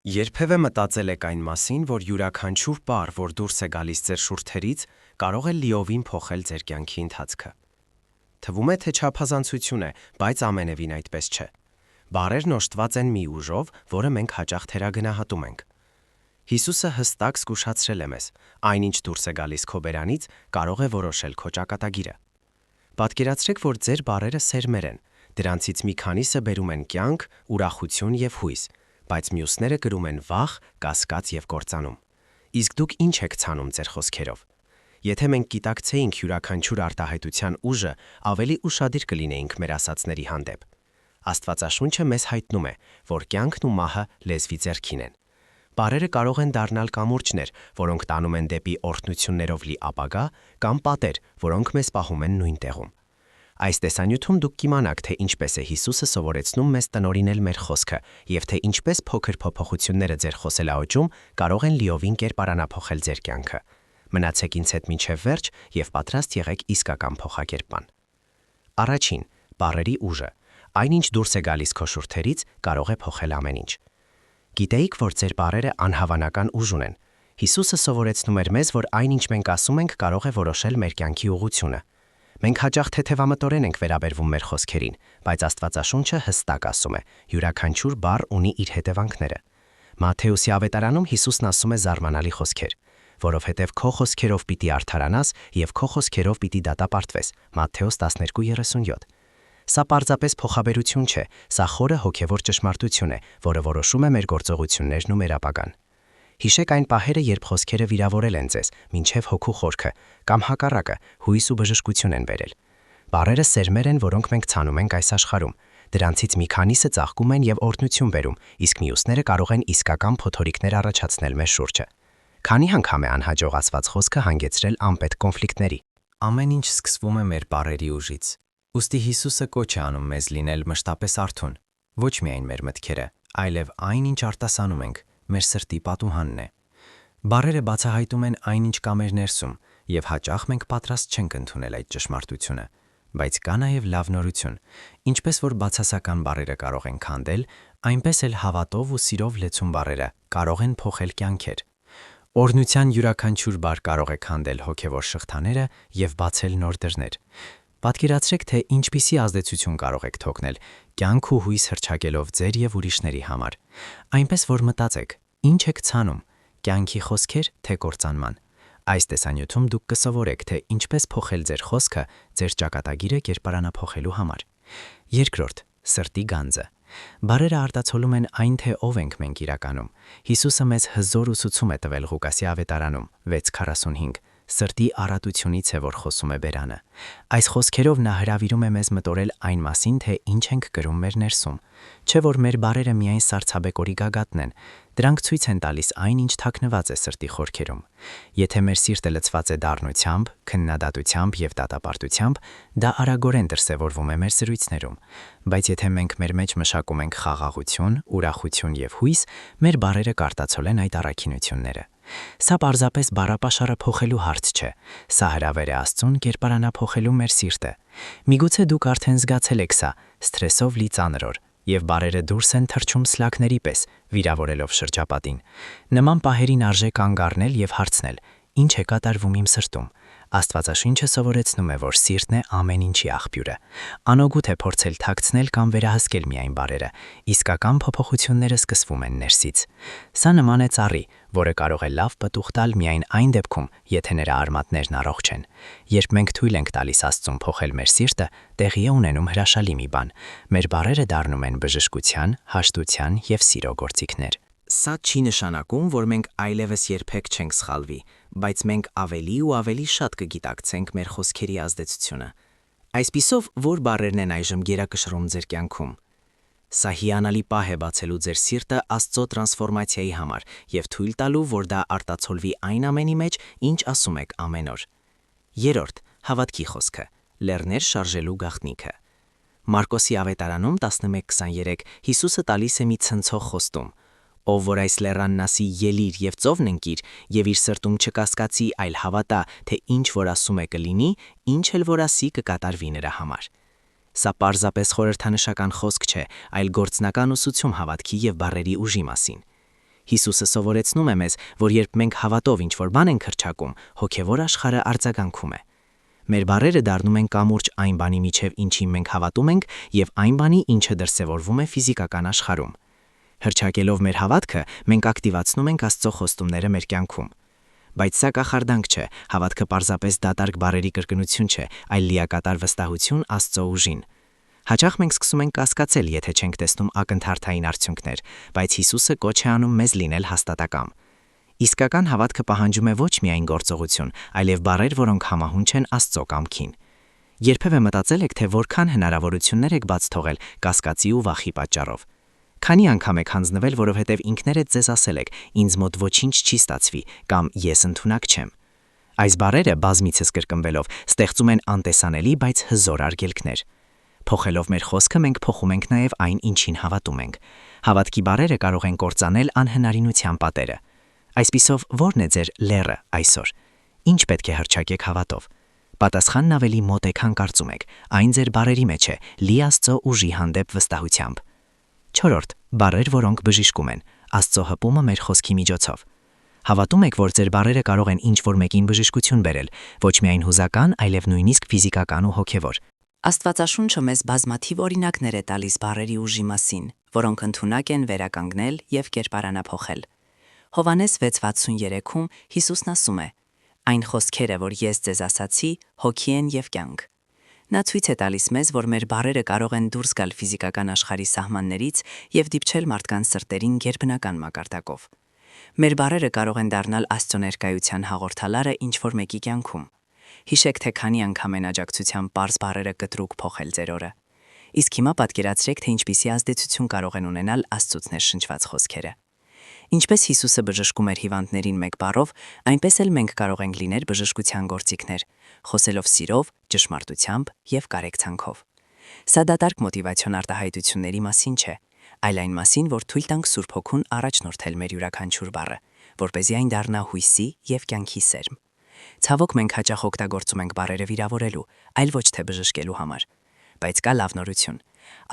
Երբևէ մտածել եք այն մասին, որ յուրաքանչյուր բառ, որ դուրս է գալիս ձեր շուրթերից, կարող է լիովին փոխել ձեր կյանքի ընթացքը։ Թվում է, թե չափազանցություն է, բայց ամենևին այդպես չէ։ Բառերն օժտված են մի ուժով, որը մենք հաճախ թերագնահատում ենք։ Հիսուսը հստակ զգուշացրել է մեզ. այնինչ դուրս է գալիս քո բերանից, կարող է որոշել քո ճակատագիրը։ Պատկերացրեք, որ ձեր բառերը սերմեր են, դրանցից մի քանիսը բերում են կյանք, ուրախություն և հույս, բայց մյուսները կրում են վախ, կասկած և կործանում։ Իսկ դուք ինչ եք ցանում ձեր խոսքերով։ Եթե մենք գիտակցեինք յուրաքանչյուր արտահայտության ուժը, ավելի ուշադիր կլինեինք մեր ասածների հանդեպ։ Աստվածաշունչը մեզ հայտնում է, որ կյանքն ու մահը լեզվի ձեռքին են։ Բառերը կարող են դառնալ կամուրջներ, որոնք տանում են դեպի օրհնություններով լի ապագա, կամ պատեր, որոնք մեզ պահում են նույն տեղում։ Այս տեսանյութում դուք կիմանաք, թե ինչպես է Հիսուսը սովորեցնում մեզ տնօրինել մեր խոսքը և թե ինչպես փոքր փոփոխությունները ձեր խոսելաոճում կարող են լիովին կերպարանափոխել ձեր կյանքը։ Մնացեք ինձ հետ մինչև վերջ և պատրաստ եղեք իսկական փոխակերպման։ Առաջին՝ բառերի ուժը։ Այնինչ դուրս է գալիս քո շուրթերից, կարող է փոխել ամեն ինչ։ Գիտեիք, որ ձեր բառերը անհավանական ուժ ունեն։ Հիսուսը սովորեցնում էր մեզ, որ այնինչ մենք ասում ենք, կարող է որոշել մեր կյանքի ուղղությունը։ Մենք հաճախ թեթևամտորեն ենք վերաբերվում մեր խոսքերին, բայց Աստվածաշունչը հստակ ասում է. յուրաքանչյուր բառ ունի իր հետևանքները։ Մատթեոսի ավետարանում Հիսուսն ասում է զարմանալի խոսքեր. որովհետև քո խոսքերով պիտի արդարանաս և քո խոսքերով պիտի դատապարտվես։ Մատթեոս 12:37։ Սա պարզապես փոխաբերություն չէ, սա խորը հոգևոր ճշմարտություն է, որը որոշում է մեր գործողություններն ու մեր ապագան։ Հիշեք այն պահերը, երբ խոսքերը վիրավորել են ձեզ, մինչև հոգու խորքը, կամ հակառակը, հույս ու բժշկություն են բերել։ Բառերը սերմեր են, որոնք մենք ցանում ենք այս աշխարհում։ Դրանցից մի քանիսը ծաղկում են և օրհնություն բերում, իսկ մյուսները կարող են իսկական փոթորիկներ առաջացնել մեր շուրջը։ Քանի անգամ է անհաջողացված խոսքը հանգեցրել անպետք կոնֆլիկտների։ Ամեն ինչ սկսվում է մեր բառերի ուժից։ Ուստի Հիսուսը կոչ է անում մեզ լինել մշտապես արթուն։ Ոչ միայն մեր մտքերը, այլև այն, ինչ արտասանում ենք, մեր սրտի պատուհանն է։ Բառերը բացահայտում են այն, ինչ կա մեր ներսում, և հաճախ մենք պատրաստ չենք ընդունել այդ ճշմարտությունը։ Բայց կա նաև լավ նորություն։ Ինչպես որ բացասական բառերը կարող են քանդել, այնպես էլ հավատով ու սիրով լեցուն բառերը կարող են փոխել կյանքեր։ Օրհնության յուրաքանչյուր բառ կարող է քանդել հոգևոր շղթաները և բացել նոր դռներ։ Պատկերացրեք, թե ինչպիսի ազդեցություն կարող եք թողնել, կյանք ու հույս հռչակելով ձեր և ուրիշների համար։ Այնպես որ մտածեք, ինչ եք ցանում, կյանքի խոսքեր, թե կործանման։ Այս տեսանյութում դուք կսովորեք, թե ինչպես փոխել ձեր խոսքը ձեր ճակատագիրը կերպարանափոխելու համար։ Երկրորդ՝ սրտի գանձը։ Բառերը արտացոլում են այն, թե ով ենք մենք իրականում։ Հիսուսը մեզ հզոր ուսուցում է տվել Ղուկասի ավետարանում 6:45. Սրտի առատությունից է, որ խոսում է բերանը։ Այս խոսքերով նա հրավիրում է մեզ մտորել այն մասին, թե ինչ ենք կրում մեր ներսում։ Չէ՞ որ մեր բառերը միայն սառցաբեկորի գագաթն են, դրանք ցույց են տալիս այն, ինչ թաքնված է սրտի խորքերում։ Եթե մեր սիրտը լցված է դառնությամբ, քննադատությամբ և դատապարտությամբ, դա արագորեն դրսևորվում է մեր զրույցներում։ Բայց եթե մենք մեր մեջ մշակում ենք խաղաղություն, ուրախություն և հույս, մեր բառերը կարտացոլեն այդ առաքինությունները։ Սա պարզապես բառապաշարը փոխելու հարց չէ։ Սա հրավեր է Աստծուն կերպարանափոխելու մեր սիրտը։ Միգուցե դուք արդեն զգացել եք սա, սթրեսով լի ծանր օր, և բառերը դուրս են թռչում սլաքների պես, վիրավորելով շրջապատին։ Նման պահերին արժե կանգ առնել և հարցնել. ինչ է կատարվում իմ սրտում։ Աստվածաշունչը սովորեցնում է, որ սիրտն է ամեն ինչի աղբյուրը։ Անօգուտ է փորձել թաքցնել կամ վերահսկել միայն բառերը, իսկական փոփոխությունները սկսվում են ներսից։ Սա նման է ծառի, որը կարող է լավ պտուղ տալ միայն այն դեպքում, եթե նրա արմատներն առողջ են։ Երբ մենք թույլ ենք տալիս Աստծուն փոխել մեր սիրտը, տեղի է ունենում հրաշալի մի բան։ Մեր բառերը դառնում են բժշկության, հաշտության և սիրո գործիքներ։ Սա չի նշանակում, որ մենք այլևս երբեք չենք սխալվի, բայց մենք ավելի ու ավելի շատ կգիտակցենք մեր խոսքերի ազդեցությունը։ Այսպիսով, որ բառերն են այժմ գերակշռում ձեր կյանքում։ Սա հիանալի պահ է բացելու ձեր սիրտը Աստծո տրանսֆորմացիայի համար և թույլ տալու, որ դա արտացոլվի այն ամենի մեջ, ինչ ասում եք ամեն օր։ Երրորդ՝ հավատքի խոսքը, լեռներ շարժելու գաղտնիքը։ Մարկոսի ավետարանում 11:23 Հիսուսը տալիս է մի ցնցող խոստում. ով որ այս լեռանն ասի ելիր և ծովն ընկիր, և իր սրտում չկասկածի, այլ հավատա, թե ինչ որ ասում է կլինի, ինչ էլ որ ասի կկատարվի նրա համար։ Սա պարզապես խորհրդանշական խոսք չէ, այլ գործնական ուսուցում հավատքի և բառերի ուժի մասին։ Հիսուսը սովորեցնում է մեզ, որ երբ մենք հավատով ինչ-որ բան ենք հռչակում, հոգևոր աշխարհը արձագանքում է։ Մեր բառերը դառնում են կամուրջ այն բանի միջև, ինչին մենք հավատում ենք, եւ այն բանի, ինչը դրսևորվում է ֆիզիկական աշխարհում։ Հռչակելով մեր հավատքը, մենք ակտիվացնում ենք Աստծո խոստումները մեր կյանքում։ Բայց սա կախարդանք չէ, հավատքը պարզապես դատարկ բառերի կրկնություն չէ, այլ լիակատար վստահություն Աստծո ուժին։ Հաճախ մենք սկսում ենք կասկածել, եթե չենք տեսնում ակնթարթային արդյունքներ, բայց Հիսուսը կոչ է անում մեզ լինել հաստատակամ։ Իսկական հավատքը պահանջում է ոչ միայն գործողություն, այլև բառեր, որոնք համահունչ են Աստծո կամքին։ Երբևէ մտածել եք, թե որքան հնարավորություններ եք բաց թողել կասկածի ու վախի պատճառով։ Քանի անգամ եք հանձնվել, որովհետև ինքներդ ձեզ ասել եք. «Ինձ մոտ ոչինչ չի ստացվի» կամ «Ես ընդունակ չեմ»։ Այս բառերը բազմիցս կրկնվելով ստեղծում են անտեսանելի, բայց հզոր արգելքներ։ Փոխելով մեր խոսքը մենք փոխում ենք նաև այն, ինչին հավատում ենք։ Հավատքի բառերը կարող են կործանել անհնարինության պատերը։ Այսպիսով, ո՞րն է ձեր լեռը այսօր։ Ինչ պետք է հռչակեք հավատով։ Պատասխանն ավելի մոտ է, քան կարծում եք։ Այն ձեր բառերի մեջ է, լի Աստծո ուժի հանդեպ վստահությամբ։ 4. Բառեր, որոնք բժշկում են։ Աստծո հպումը մեր խոսքի միջոցով։ Հավատում եք, որ ձեր բառերը կարող են ինչ-որ մեկին բժշկություն բերել, ոչ միայն հուզական, այլև նույնիսկ ֆիզիկական ու հոգևոր։ Աստվածաշունչը մեզ բազմաթիվ օրինակներ է տալիս բառերի ուժի մասին, որոնք ընդունակ են վերականգնել եւ կերպարանափոխել։ Հովհաննես 6:63-ում Հիսուսն ասում է. «Այն խոսքերը, որ ես ձեզ ասացի, հոգի են եւ կյանք»։ Նա ցույց է տալիս մեզ, որ մեր բառերը կարող են դուրս գալ ֆիզիկական աշխարհի սահմաններից եւ դիպչել մարդկանց սրտերին գերբնական մակարդակով։ Մեր բառերը կարող են դառնալ Աստծո ներկայության հաղորդալարը ինչ-որ մեկի կյանքում։ Հիշեք, թե քանի անգամ են աջակցության պարզ բառերը կտրուկ փոխել ձեր օրը։ Իսկ հիմա պատկերացրեք, թե ինչպիսի ազդեցություն կարող են ունենալ Աստծուց ներշնչված խոսքերը։ Ինչպես Հիսուսը բժշկում էր հիվանդներին մեկ բառով, այնպես էլ մենք կարող ենք լինել բժշկության գործիքներ, խոսելով սիրով, ճշմարտությամբ եւ կարեկցանքով։ Սա դատարկ մոտիվացիոն արտահայտությունների մասին չէ, այլ այն մասին, որ թույլ տանք Սուրբ Հոգուն առաջնորդել մեր յուրաքանչյուր բառը, որպեսզի այն դառնա հույսի եւ կյանքի սերմ։ Ցավոք մենք հաճախ օգտագործում ենք բառերը վիրավորելու, այլ ոչ թե բժշկելու համար։ Բայց կա լավ նորություն։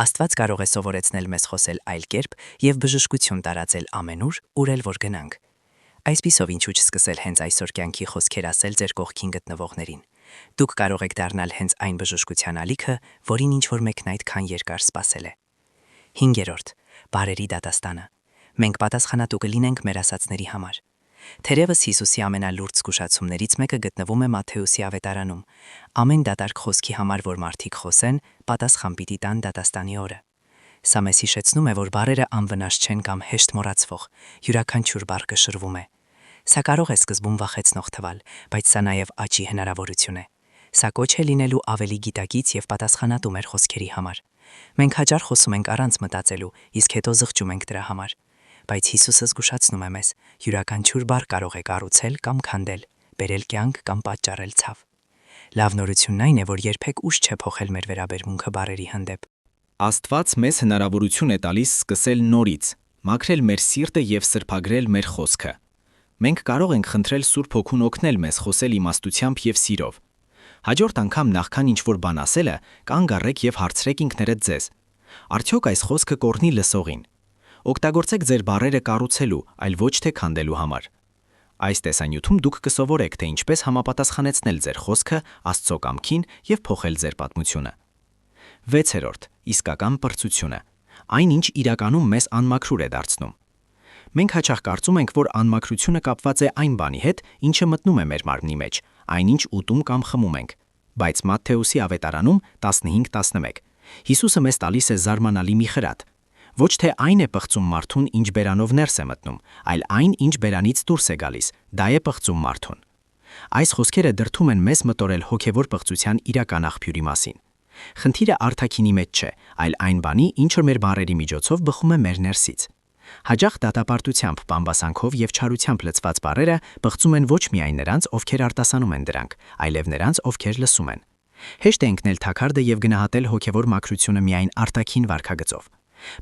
Աստված կարող է սովորեցնել մեզ խոսել այլ կերպ եւ բժշկություն տարածել ամենուր, ուր էլ որ գնանք։ Այսպիսով ինչու չսկսել հենց այսօր կյանքի խոսքեր ասել ձեր կողքին գտնվողներին։ Դուք կարող եք դառնալ հենց այն բժշկության ալիքը, որին ինչ-որ մեկն այդքան երկար սպասել է։ 5. Բառերի դատաստանը։ Մենք պատասխանատու կլինենք մեր ասացների համար։ Թերևս Հիսուսի ամենալուրջ զգուշացումներից մեկը գտնվում է Մատթեոսի ավետարանում։ Ամեն դատարկ խոսքի համար, որ մարդիկ խոսեն, պատասխան պիտի տան դատաստանի օրը։ Սա մեզ հիշեցնում է, որ բառերը անվնաս չեն կամ հեշտ մոռացվող, յուրաքանչյուր բառ կշռվում է։ Սա կարող է սկզբում վախեցնող թվալ, բայց սա նաև աճի հնարավորություն է։ Սա կոչ է լինելու ավելի գիտակից եւ պատասխանատու մեր խոսքերի համար։ Մենք հաճախ խոսում ենք առանց մտածելու, իսկ հետո զղջում ենք դրա համար։ Բայց Հիսուսը զգուշացնում է մեզ. յուրաքանչյուր բառ կարող է կառուցել կամ քանդել, բերել կյանք կամ պատճառել ցավ։ Լավ նորությունն այն է, որ երբեք ուշ չէ փոխել մեր վերաբերմունքը բառերի հանդեպ։ Աստված մեզ հնարավորություն է տալիս սկսել նորից, մաքրել մեր սիրտը եւ սրբագրել մեր խոսքը։ Մենք կարող ենք խնդրել Սուրբ Հոգուն օգնել մեզ խոսել իմաստությամբ եւ սիրով։ Հաջորդ անգամ նախքան ինչ-որ բան ասելը, կանգ առեք եւ հարցրեք ինքներդ ձեզ. արդյոք այս խոսքը կօրհնի լսողին։ Օգտագործեք ձեր բառերը կառուցելու, այլ ոչ թե քանդելու համար։ Այս տեսանյութում դուք կսովորեք, թե ինչպես համապատասխանեցնել ձեր խոսքը Աստծո կամքին եւ փոխել ձեր պատմությունը։ 6. Իսկական պրծությունը։ Այնինչ իրականում մեզ անմաքրուր է դարձնում։ Մենք հաճախ կարծում ենք, որ անմաքրությունը կապված է այն բանի հետ, ինչը մտնում է մեր մարմնի մեջ, այնինչ ուտում կամ խմում ենք։ Բայց Մատթեոսի ավետարանում 15:11 Հիսուսը մեզ տալիս է զարմանալի մի խրատ։ Ոչ թե այն է պղծում մարդուն, ինչ բերանով ներս է մտնում, այլ այն, ինչ բերանից դուրս է գալիս, դա է պղծում մարդուն։ Այս խոսքերը դրդում են մեզ մտորել հոգևոր պղծության իրական աղբյուրի մասին։ Խնդիրը արտաքինի մեջ չէ, այլ այն բանի, ինչը մեր բառերի միջոցով բխում է մեր ներսից։ Հաճախ դատապարտությամբ, բամբասանքով եւ չարությամբ լցված բառերը բղծում են ոչ միայն նրանց, ովքեր արտասանում են դրանք, այլև նրանց, ովքեր լսում են։ Հեշտ է ընկնել թաքարդը եւ գնահատել հոգևոր մաքրությունը միայն արտաքին վարքագծով։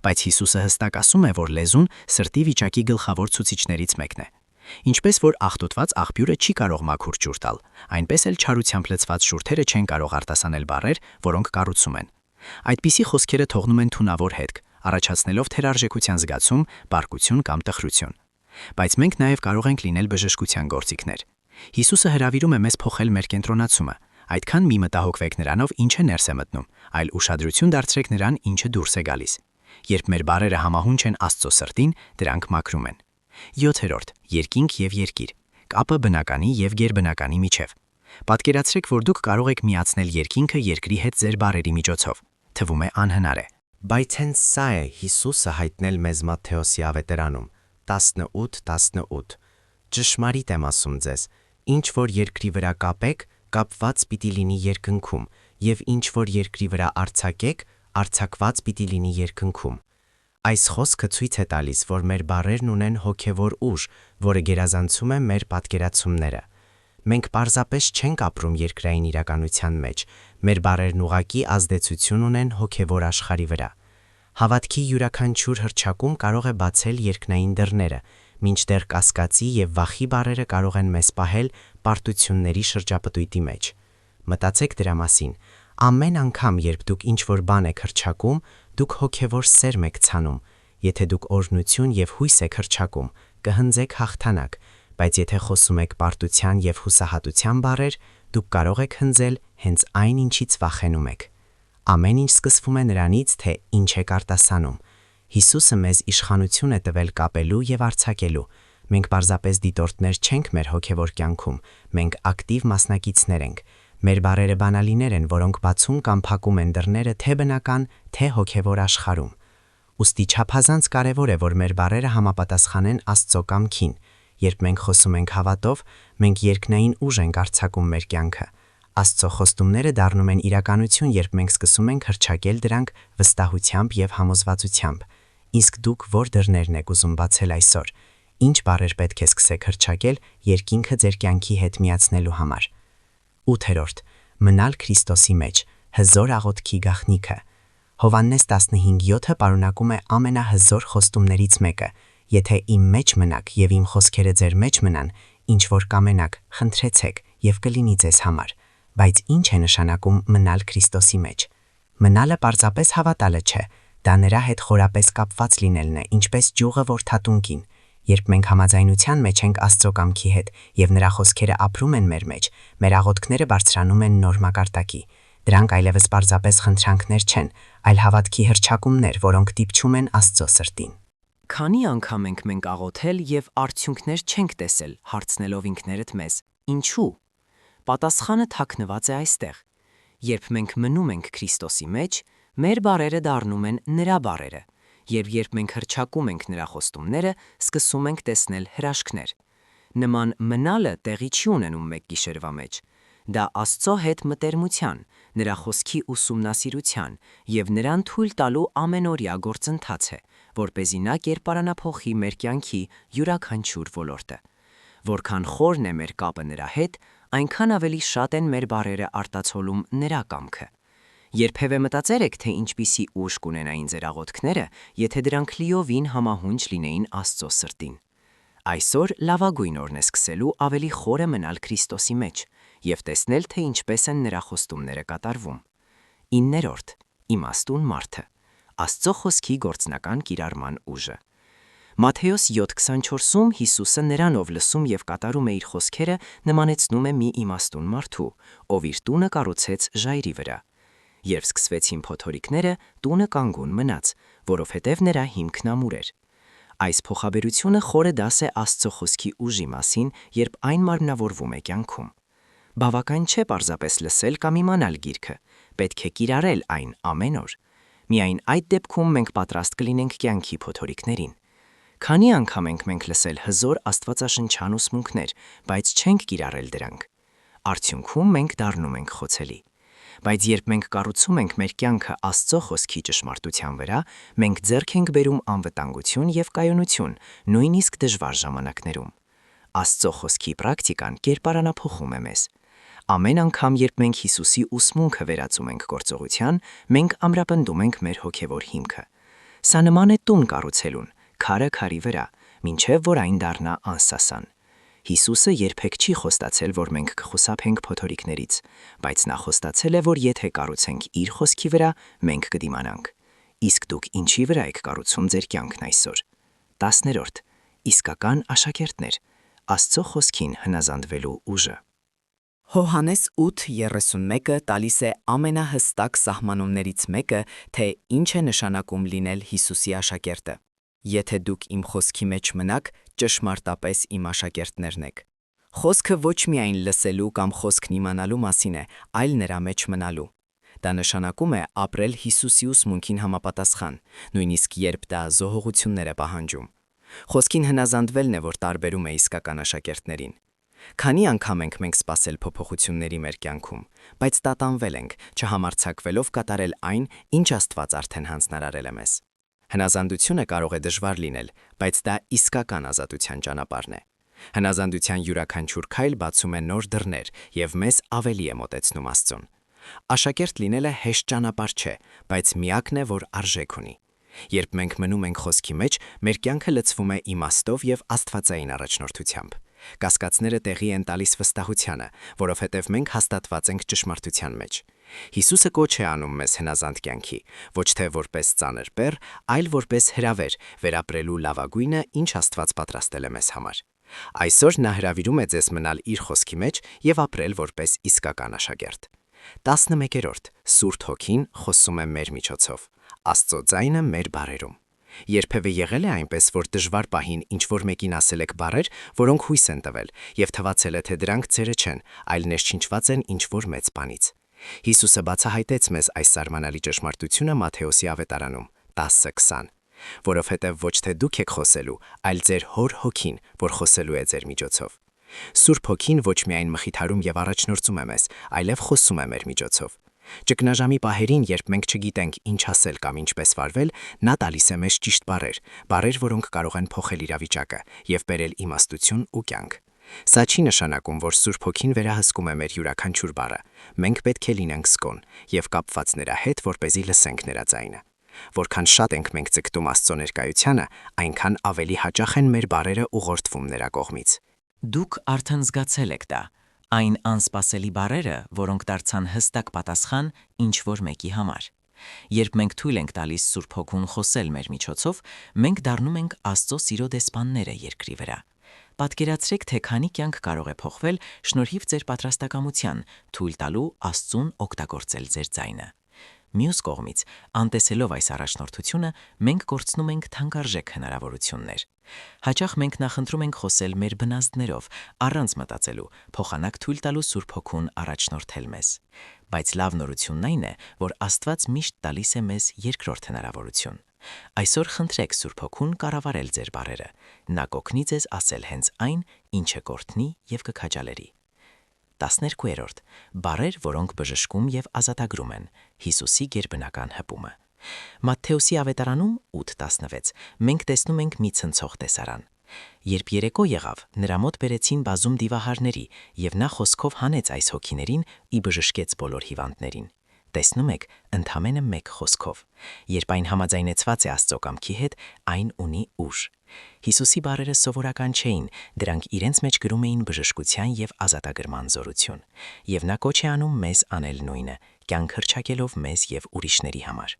Բայց Հիսուսը հստակ ասում է, որ լեզուն սրտի վիճակի գլխավոր ցուցիչներից մեկն է։ Ինչպես որ աղտոտված աղբյուրը չի կարող մաքուր ջուր տալ, այնպես էլ չարությամբ լցված շուրթերը չեն կարող արտասանել բառեր, որոնք կառուցում են։ Այդպիսի խոսքերը թողնում են թունավոր հետք, առաջացնելով թերարժեքության զգացում, բարկություն կամ տխրություն։ Բայց մենք նաև կարող ենք լինել բժշկության գործիքներ։ Հիսուսը հրավիրում է մեզ փոխել մեր կենտրոնացումը, այդքան մի մտահոգվեք նրանով, ինչը ներս է մտնում, այլ ուշադրություն դարձրեք նրան, ինչը դուրս է գալիս։ Երբ մեր բառերը համահունչ են Աստծո սրտին, դրանք մաքրում են։ 7. Երկինք եւ երկիր։ Կապը բնականի եւ գերբնականի միջև։ Պատկերացրեք, որ դուք կարող եք միացնել երկինքը երկրի հետ ձեր բառերի միջոցով։ Թվում է անհնար է։ Բայց հենց սա է Հիսուսը հայտնել մեզ Մատթեոսի ավետարանում 18:18։ Ճշմարիտ եմ ասում ձեզ, ինչ որ երկրի վրա կապեք, կապված պիտի լինի երկնքում, եւ ինչ որ երկրի վրա արձակեք, արձակված պիտի լինի երկնքում։ Այս խոսքը ցույց է տալիս, որ մեր բառերն ունեն հոգևոր ուժ, որը գերազանցում է մեր պատկերացումները։ Մենք պարզապես չենք ապրում երկրային իրականության մեջ, մեր բառերն ուղղակի ազդեցություն ունեն հոգևոր աշխարհի վրա։ Հավատքի յուրաքանչյուր հռչակում կարող է բացել երկնային դռները, մինչդեռ կասկածի եւ վախի բառերը կարող են մեզ պահել պարտությունների շրջապտույտի մեջ։ Մտածեք դրա մասին։ Ամեն անգամ, երբ դուք ինչ-որ բան եք հռչակում, դուք հոգևոր սերմ եք ցանում։ Եթե դուք օրհնություն եւ հույս եք հռչակում, կհնձեք հաղթանակ, բայց եթե խոսում եք պարտության եւ հուսահատության բառեր, դուք կարող եք հնձել հենց այն, ինչից վախենում եք։ Ամեն ինչ սկսվում է նրանից, թե ինչ եք արտասանում։ Հիսուսը մեզ իշխանություն է տվել կապելու եւ արձակելու։ Մենք պարզապես դիտորդներ չենք մեր հոգևոր կյանքում, մենք ակտիվ մասնակիցներ ենք։ Մեր բառերը բանալիներ են, որոնք բացում կամ փակում են դռները թե բնական, թե հոգևոր աշխարհում։ Ուստի չափազանց կարևոր է, որ մեր բառերը համապատասխանեն Աստծո կամքին։ Երբ մենք խոսում ենք հավատով, մենք երկնային ուժ ենք արձակում մեր կյանքը։ Աստծո խոստումները դառնում են իրականություն, երբ մենք սկսում ենք հռչակել դրանք վստահությամբ եւ համոզվածությամբ։ Իսկ դուք որ դռներն եք ուզում բացել այսօր։ Ինչ բառեր պետք է սկսեք հռչակել երկինքը ձեր կյանքի հետ միացնելու համար։ 8. Մնալ Քրիստոսի մեջ, հզոր աղոթքի գաղտնիքը։ Հովհաննես 15:7 պարունակում է ամենահզոր խոստումներից մեկը. Եթե իմ մեջ մնաք եւ իմ խոսքերը ձեր մեջ մնան, ինչ որ կամենաք, խնդրեցեք եւ կլինի ձեզ համար։ Բայց ինչ է նշանակում մնալ Քրիստոսի մեջ։ Մնալը պարզապես հավատալը չէ, դա նրա հետ խորապես կապված լինելն է, ինչպես ջուղը որ թատունկին։ Երբ մենք համաձայնության մեջ ենք Աստծո կամքի հետ եւ նրա խոսքերը ապրում են մեր մեջ, մեր աղոթքները բարձրանում են նոր մակարդակի։ Դրանք այլևս պարզապես խնդրանքներ չեն, այլ հավատքի հռչակումներ, որոնք դիպչում են Աստծո սրտին։ Քանի անգամ ենք մենք աղոթել եւ արդյունքներ չենք տեսել, հարցնելով ինքներդ մեզ. ինչու՞։ Պատասխանը թաքնված է այստեղ։ Երբ մենք մնում ենք Քրիստոսի մեջ, մեր բառերը դառնում են նրա բառերը, եւ երբ մենք հռչակում ենք նրա խոստումները, սկսում ենք տեսնել հրաշքներ։ Նման մնալը տեղի չի ունենում մեկ գիշերվա մեջ։ Դա Աստծո հետ մտերմության, նրա խոսքի ուսումնասիրության եւ նրան թույլ տալու ամենօրյա գործընթաց է, որպեսզի նա կերպարանափոխի մեր կյանքի յուրաքանչյուր ոլորտը։ Որքան խորն է մեր կապը նրա հետ, այնքան ավելի շատ են մեր բառերը արտացոլում նրա կամքը։ Երբևէ մտածեր եք, թե ինչպիսի ուժ կունենային ձեր աղոթքները, եթե դրանք լիովին համահունչ լինեին Աստծո սրտին։ Այսօր լավագույն օրն է սկսելու ավելի խորը մնալ Քրիստոսի մեջ եւ տեսնել, թե ինչպես են նրա խոստումները կատարվում։ 9. Իմաստուն մարդը։ Աստծո խոսքի գործնական կիրառման ուժը։ Մատթեոս 7:24-ում Հիսուսը նրան, ով լսում եւ կատարում է իր խոսքերը, նմանեցնում է մի իմաստուն մարդու, ով իր տունը կառուցեց ժայռի վրա։ Երբ սկսվեցին փոթորիկները, տունը կանգուն մնաց, որովհետև նրա հիմքն ամուր էր։ Այս փոխաբերությունը խորը դաս է Աստծո խոսքի ուժի մասին, երբ այն մարմնավորվում է կյանքում։ Բավական չէ պարզապես լսել կամ իմանալ գիրքը, պետք է կիրառել այն ամեն օր։ Միայն այդ դեպքում մենք պատրաստ կլինենք կյանքի փոթորիկներին։ Քանի անգամ ենք մենք լսել հզոր աստվածաշնչյան ուսմունքներ, բայց չենք կիրառել դրանք։ Արդյունքում մենք դառնում ենք խոցելի։ Բայց երբ մենք կառուցում ենք մեր կյանքը Աստծո խոսքի ճշմարտության վրա, մենք ձեռք ենք բերում անվտանգություն եւ կայունություն, նույնիսկ դժվար ժամանակներում։ Աստծո խոսքի պրակտիկան կերպարանափոխում է մեզ։ Ամեն անգամ, երբ մենք Հիսուսի ուսմունքը վերածում ենք գործողության, մենք ամրապնդում ենք մեր հոգևոր հիմքը։ Սա նման է տուն կառուցելուն, քարը քարի վրա, մինչև որ այն դառնա անսասան։ Հիսուսը երբեք չի խոստացել, որ մենք կխուսափենք փոթորիկներից, բայց նա խոստացել է, որ եթե կառուցենք իր խոսքի վրա, մենք կդիմանանք։ Իսկ դուք ինչի վրա եք կառուցում ձեր կյանքն այսօր։ 10. իսկական աշակերտներ, Աստծո խոսքին հնազանդվելու ուժը։ Հովհաննես 8:31-ը տալիս է ամենահստակ սահմանումներից մեկը, թե ինչ է նշանակում լինել Հիսուսի աշակերտը։ Եթե դուք իմ խոսքի մեջ մնաք, ճշմարտապես իմ աշակերտներն եք։ Խոսքը ոչ միայն լսելու կամ խոսքն իմանալու մասին է, այլ նրա մեջ մնալու։ Դա նշանակում է ապրել Հիսուսի ուսմունքին համապատասխան, նույնիսկ երբ դա զոհողություններ է պահանջում։ Խոսքին հնազանդվելն է, որ տարբերում է իսկական աշակերտներին։ Քանի անգամ ենք մենք սпасել փոփոխությունների մեր կյանքում, բայց տատանվել ենք, չհամարձակվելով կատարել այն, ինչ Աստված արդեն հանձնարարել է մեզ։ Հնազանդությունը կարող է դժվար լինել, բայց դա իսկական ազատության ճանապարհն է։ Հնազանդության յուրաքանչյուր քայլ բացում է նոր դռներ եւ մեզ ավելի է մոտեցնում Աստծուն։ Աշակերտ լինելը հեշտ ճանապարհ չէ, բայց միակն է, որ արժեք ունի։ Երբ մենք մնում ենք խոսքի մեջ, մեր կյանքը լցվում է իմաստով եւ աստվածային առաջնորդությամբ։ Կասկածները տեղի են տալիս վստահությանը, որովհետև մենք հաստատված ենք ճշմարտության մեջ։ Հիսուսը կոչ է անում մեզ հնազանդ կյանքի, ոչ թե որպես ծանր բեռ, այլ որպես հրավեր վերապրելու լավագույնը, ինչ Աստված պատրաստել է մեզ համար։ Այսօր նա հրավիրում է ձեզ մնալ իր խոսքի մեջ եւ ապրել որպես իսկական աշակերտ։ 11-րդ Սուրբ Հոգին խոսում է մեր միջոցով։ Աստծո ձայնը մեր բառերում։ Երբևէ եղել է այնպես, որ դժվար պահին ինչ-որ մեկին ասել եք բառեր, որոնք հույս են տվել, եւ թվացել է, թե դրանք ձերը չեն, այլ ներշնչված են ինչ-որ մեծ բանից։ Հիսուսը բացահայտեց մեզ այս սարմանալի ճշմարտությունը Մատթեոսի ավետարանում 10:20, որովհետև ոչ թե դուք եք խոսելու, այլ ձեր Հոր Հոգին, որ խոսելու է ձեր միջոցով։ Սուրբ Հոգին ոչ միայն մխիթարում եւ առաջնորդում է մեզ, այլև խոսում է մեր միջոցով։ Ճգնաժամի պահերին, երբ մենք չգիտենք ինչ ասել կամ ինչպես վարվել, նա տալիս է մեզ ճիշտ բառեր, որոնք կարող են փոխել իրավիճակը եւ բերել իմաստություն ու կյանք։ Սա չի նշանակում, որ Սուրբ Հոգին վերահսկում է մեր յուրաքանչյուր բառը։ Մենք պետք է լինենք սկոն եւ կապված նրա հետ, որպեսզի լսենք նրա ձայնը։ Որքան շատ ենք մենք ձգտում Աստծո ներկայությանը, այնքան ավելի հաճախ են մեր բառերը ուղղորդվում նրա կողմից։ Դուք արդեն զգացել եք դա, այն անսպասելի բառերը, որոնք դարձան հստակ պատասխան ինչ-որ մեկի համար։ Երբ մենք թույլ ենք տալիս Սուրբ Հոգուն խոսել մեր միջոցով, մենք դառնում ենք Աստծո սիրո դեսպանները երկրի վրա։ Պատկերացրեք, թե քանի կյանք կարող է փոխվել շնորհիվ ձեր պատրաստակամության, թույլ տալու Աստծուն օգտագործել ձեր ձայնը։ Մյուս կողմից, անտեսելով այս առաջնորդությունը, մենք կորցնում ենք թանկարժեք հնարավորություններ։ Հաճախ մենք նախընտրում ենք խոսել մեր բնազդներով, առանց մտածելու, փոխանակ թույլ տալու Սուրբ Հոգուն առաջնորդել մեզ։ Բայց լավ նորությունն այն է, որ Աստված միշտ տալիս է մեզ երկրորդ հնարավորություն։ Այսօր խնդրեք Սուրբ Հոգուն կառավարել ձեր բառերը։ Նա կօգնի ձեզ ասել հենց այն, ինչը կօրհնի եւ կքաջալերի։ 12-րդ Բառեր, որոնք բժշկում եւ ազատագրում են։ Հիսուսի գերբնական հպումը։ Մատթեոսի ավետարանում 8:16 մենք տեսնում ենք մի ցնցող տեսարան։ Երբ երեկո եղավ, նրա մոտ բերեցին բազում դիվահարների, եւ նա խոսքով հանեց այս հոգիներին ի բժշկեց բոլոր հիվանդներին։ Տեսնում եք, ընդամենը մեկ խոսքով։ Երբ այն համաձայնեցված է Աստծո կամքի հետ, այն ունի ուժ։ Հիսուսի բառերը սովորական չէին, դրանք իրենց մեջ կրում էին բժշկության եւ ազատագրման զորություն։ Եվ նա կոչ է անում մեզ անել նույնը, կյանք հռչակելով մեզ եւ ուրիշների համար։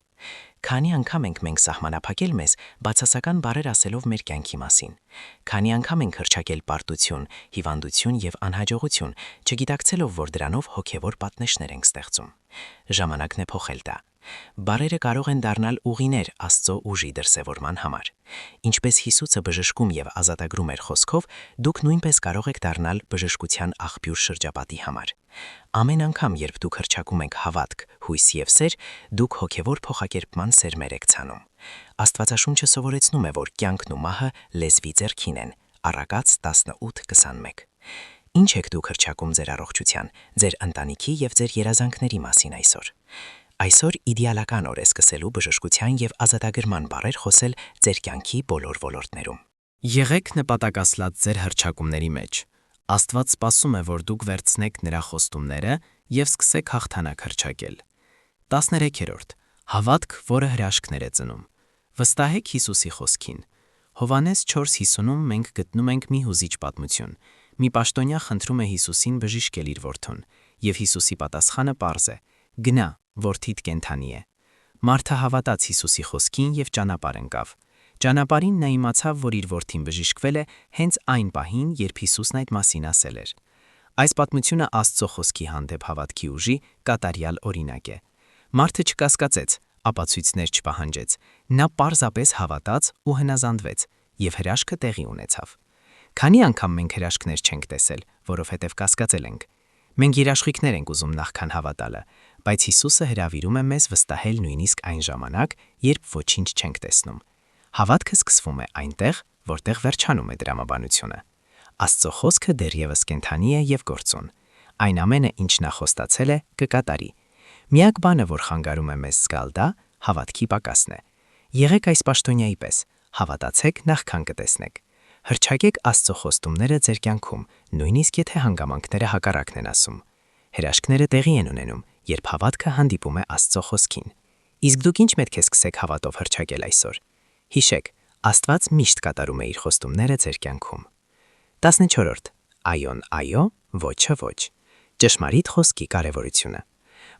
Քանի անգամ ենք մենք սահմանափակել մեզ բացասական բառեր ասելով մեր կյանքի մասին։ Քանի անգամ ենք հռչակել պարտություն, հիվանդություն եւ անհաջողություն, չգիտակցելով, որ դրանով հոգեվոր պատնեշներ ենք ստեղծում։ Ժամանակն է փոխել դա։ Բառերը կարող են դառնալ ուղիներ Աստծո ուժի դրսևորման համար։ Ինչպես Հիսուսը բժշկում եւ ազատագրում էր խոսքով, դուք նույնպես կարող եք դառնալ բժշկության աղբյուր շրջապատի համար։ Ամեն անգամ, երբ դուք հռչակում եք հավատք, հույս եւ սեր, դուք հոգեվոր փոխակերպման սերմեր եք ցանում։ Աստվածաշունչը սովորեցնում է, որ կյանքն ու մահը լեզվի ձեռքին են։ Առակաց 18:21։ Ինչ եք դուք հռչակում ձեր առողջության, ձեր ընտանիքի եւ ձեր երազանքների մասին այսօր։ Այսօր իդեալական օր է սկսելու բժշկության եւ ազատագրման բառեր խոսել ձեր կյանքի բոլոր ոլորտներում։ Եղեք նպատակասլաց ձեր հռչակումների մեջ։ Աստված սպասում է, որ դուք վերցնեք նրա խոստումները եւ սկսեք հաղթանակ հռչակել։ 13-րդ Հավատք, որը հրաշքներ է ծնում։ Վստահեք Հիսուսի խոսքին։ Հովհաննես 4:50-ում մենք գտնում ենք մի հուզիչ պատմություն։ Մի պաշտոնյա խնդրում է Հիսուսին բժշկել իր որդուն, եւ Հիսուսի պատասխանը պարզ է. «Գնա, որդիդ կենդանի է»։ Մարթը հավատաց Հիսուսի խոսքին եւ ճանապարհ ընկավ։ Ճանապարհին նա իմացավ, որ իր որդին բժշկվել է հենց այն պահին, երբ Հիսուսն այդ մասին ասել էր։ Այս պատմությունը Աստծո խոսքի հանդեպ հավատքի ուժի կատարյալ օրինակ է։ Մարդը չկասկածեց, ապացույցներ չպահանջեց, նա պարզապես հավատաց ու հնազանդվեց, եւ հրաշքը տեղի ունեցավ։ Քանի անգամ մենք հրաշքներ չենք տեսել, որովհետև կասկածել ենք։ Մենք երաշխիքներ ենք ուզում նախքան հավատալը, բայց Հիսուսը հրավիրում է մեզ վստահել նույնիսկ այն ժամանակ, երբ ոչինչ չենք տեսնում։ Հավատքը սկսվում է այնտեղ, որտեղ վերջանում է դրամաբանությունը։ Աստծո խոսքը դեռևս կենդանի է եւ գործուն։ Այն ամենը, ինչ նա խոստացել է, կկատարի։ Միակ բանը, որ խանգարում է մեզ զգալ դա, հավատքի պակասն է։ Եղեք այս պաշտոնյայի պես, հավատացեք նախքան կտեսնեք։ Հրճակեք Աստծո խոստումները ձեր կյանքում, նույնիսկ եթե հանգամանքները հակառակն են ասում։ Հրաշքները տեղի են ունենում, երբ հավատքը հանդիպում է Աստծո խոսքին։ Իսկ դուք ինչ պետք է սկսեք հավատով հրճակել այսօր։ Հիշեք, Աստված միշտ կատարում է իր խոստումները ձեր կյանքում։ 14. Այոն այո, ոչը ոչ։ Ճշմարիտ խոսքի կարևորությունը։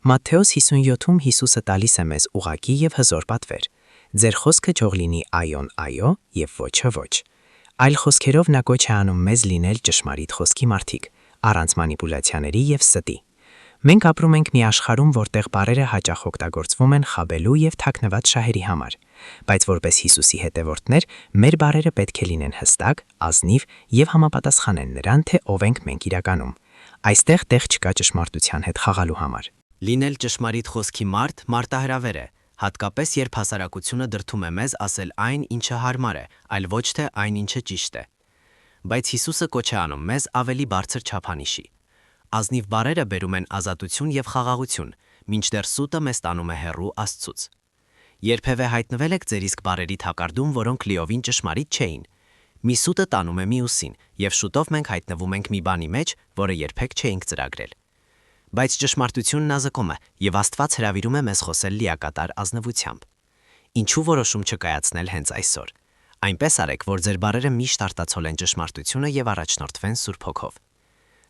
Մատթեոս 57-ում Հիսուսը տալիս է մեզ ուղղակի եւ հզոր պատվեր։ Ձեր խոսքը թող լինի այոն այո եւ ոչը ոչ։ Այլ խոսքերով նա կոչ է անում մեզ լինել ճշմարիտ խոսքի մարդիկ, առանց մանիպուլյացիաների եւ ստի։ Մենք ապրում ենք մի աշխարհում, որտեղ բառերը հաճախ օգտագործվում են խաբելու եւ թաքնված շահերի համար, բայց որպես Հիսուսի հետևորդներ, մեր բառերը պետք է լինեն հստակ, ազնիվ եւ համապատասխանեն նրան, թե ով ենք մենք իրականում։ Այստեղ տեղ չկա ճշմարտության հետ խաղալու համար։ Լինել ճշմարիտ խոսքի մարդ մարտահրավեր է, հատկապես երբ հասարակությունը դրդում է մեզ ասել այն, ինչը հարմար է, այլ ոչ թե այն, ինչը ճիշտ է։ Բայց Հիսուսը կոչ է անում մեզ ավելի բարձր չափանիշի։ Ազնիվ բառերը բերում են ազատություն եւ խաղաղություն, մինչդեռ սուտը մեզ տանում է հեռու Աստծուց։ Երբևէ հայտնվել եք ձեր իսկ բառերի թակարդում, որոնք լիովին ճշմարիտ չէին։ Մի սուտը տանում է մյուսին, եւ շուտով մենք հայտնվում ենք մի բանի մեջ, որը երբեք չէինք ծրագրել։ Բայց ճշմարտությունն ազգում է, եւ Աստված հրավիրում է մեզ խոսել լիակատար ազնվությամբ։ Ինչու որոշում չկայացնել հենց այսօր։ Այնպես արեք, որ ձեր բառերը միշտ արտացոլեն ճշմարտությունը եւ առաջնորդվեն Սուրբ Հոգով։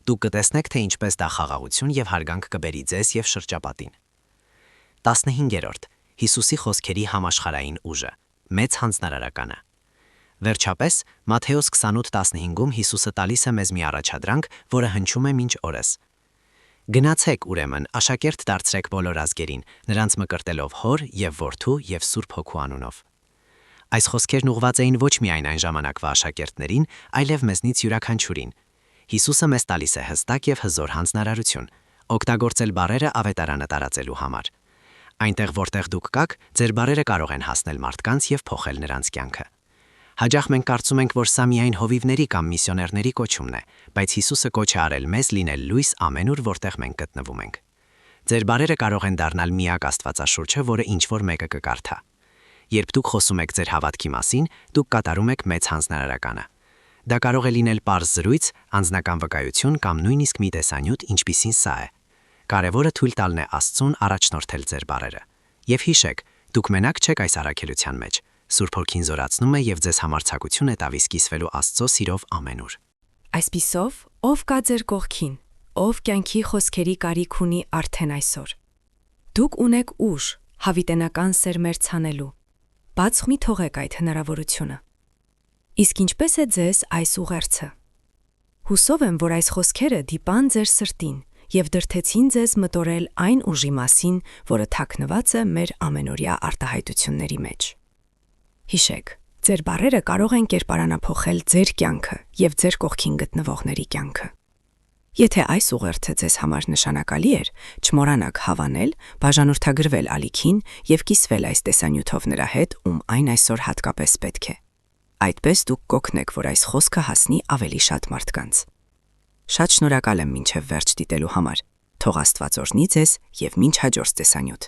Դուք կտեսնեք, թե ինչպես դա խաղաղություն եւ հարգանք կբերի ձեզ եւ շրջապատին։ 15. Հիսուսի խոսքերի համաշխարհային ուժը։ Մեծ հանձնարարականը։ Վերջապես, Մատթեոս 28:15-ում Հիսուսը տալիս է մեզ մի առաջադրանք, որը հնչում է մինչ օրս։ Գնացեք, ուրեմն, աշակերտ դարձրեք բոլոր ազգերին, նրանց մկրտելով Հոր եւ Որդու եւ Սուրբ Հոգու անունով։ Այս խոսքերն ուղղված էին ոչ միայն այն ժամանակվա աշակերտներին, այլև մեզնից յուրաքանչյուրին։ Հիսուսը մեզ տալիս է հստակ եւ հզոր հանձնարարություն՝ օգտագործել բառերը ավետարանը տարածելու համար։ Այնտեղ, որտեղ դուք կաք, ձեր բառերը կարող են հասնել մարդկանց եւ փոխել նրանց կյանքը։ Հաճախ մենք կարծում ենք, որ սա միայն հովիվների կամ միսիոներների կոչումն է, բայց Հիսուսը կոչ է արել մեզ լինել լույս ամենուր, որտեղ մենք գտնվում ենք։ Ձեր բառերը կարող են դառնալ միակ Աստվածաշուրջը, որը ինչ-որ մեկը կկարդա։ Երբ դուք խոսում եք ձեր հավատքի մասին, դուք կատարում եք մեծ հանձնարարականը։ Դա կարող է լինել պարզ զրույց, անձնական վկայություն կամ նույնիսկ մի տեսանյութ, ինչպիսին սա է։ Կարևորը թույլ տալն է Աստծուն առաջնորդել ձեր բառերը։ Եվ հիշեք, դուք մենակ չեք այս առաքելության մեջ։ Սուրբ Հոգին զորացնում է եւ ձեզ համարձակություն է տալիս կիսվելու Աստծո սիրով ամենուր։ Այսպիսով, ով կա ձեր կողքին, ով կյանքի խոսքերի կարիք ունի արդեն այսօր։ Դուք ունեք ուժ հավիտենական սեր մերցանելու։ Բաց մի թողեք այդ հնարավորությունը։ Իսկ ինչպես է ձեզ այս ուղերձը։ Հուսով եմ, որ այս խոսքերը դիպան ձեր սրտին եւ դրթեցին ձեզ մտորել այն ուժի մասին, որը թաքնված է մեր ամենօրյա արտահայտությունների մեջ։ Հիշեք, ձեր բառերը կարող են կերպարանափոխել ձեր կյանքը եւ ձեր կողքին գտնվողների կյանքը։ Եթե այս ուղերձը ձեզ համար նշանակալի էր, չմոռանաք հավանել, բաժանորդագրվել ալիքին եւ կիսվել այս տեսանյութով նրա հետ, ում այն այսօր հատկապես պետք է։ Այդպես դուք կօգնեք, որ այս խոսքը հասնի ավելի շատ մարդկանց։ Շատ շնորհակալ եմ մինչև վերջ դիտելու համար։ Թող Աստված օրհնի ձեզ եւ մինչ հաջորդ տեսանյութ։